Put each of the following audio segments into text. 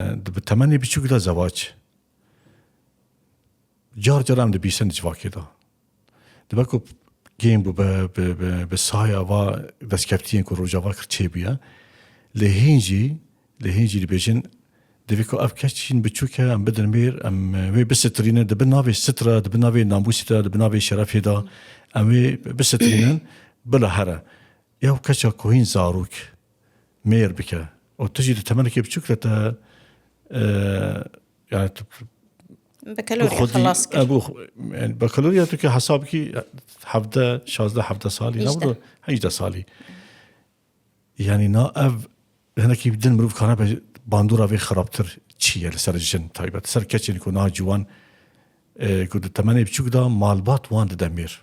بالتمني بيشوك دا زواج جار جرام دبي سند جواكي دا دبكو جيم بو بالسايا و بس كابتين كو روجا كرتشي بيا لهينجي اللي بيجن دبيكو افكاشين بتشوكا ام بدل مير ام وي بس ترينا دبنافي سترا دبنافي ناموسيتا دبنافي شرفي دا ام وي بس ترينا بلا هرا ياو كاشا كوين زاروك مير بك او تجي تتمنى بتشوك لتا يعني بكالوريا خلاص كر يعني بكالوريا تك حسابك حفظة شازده حفظة صالي نبض هيجده صالي يعني نائب هنا كي بدن مروف كان باندورا في خرابتر شيء لسر الجن طيب سر كاتشين يكون ناجوان كنت تمني بتشوك دا مالبات وان دمير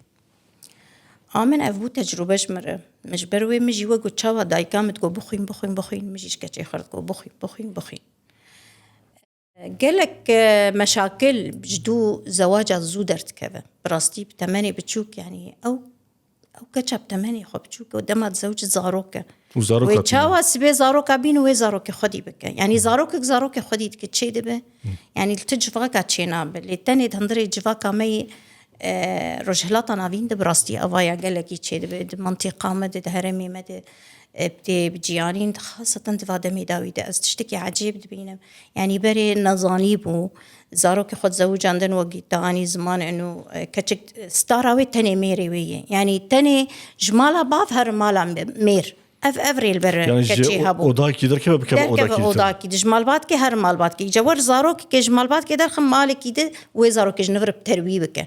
آمن أبو تجربة جمرة مش بروي مجي وقو تشاوا دايكامت قو بخين مجيش كاتشي خرط قو بخين قالك مشاكل بجدو زواج زودرت كذا براستي بتماني بتشوك يعني أو كتشا بتماني خو بتشوك ودمت زوج زاروكة ويتشاوا سبي زاروكة بين وي زاروكة خدي بك يعني زاروكة خدي تكتشي دبه يعني التجفاكا تشيناب اللي تاني تندري جفاكا مي رجلاتنا نافين دبراستي أوايا قالك يتشي دبه منطقة مدد هرمي مدد بجيانين خاصة تفادمي داوي دا تشتكي عجيب دبينم يعني بري نظانيبو زاروك خد زوج عندن وقت تاني زمان إنه كتشك ستاراوي تاني ميري ويه يعني تاني جمالها باف هر مالا مير افري البر يعني كتشي هابو اوداكي دركبه بكم اوداكي جمال بات كي هر مال بات كي جوار زاروك كي جمال بات كي درخم مالك كي وي زاروك جنغرب تروي بك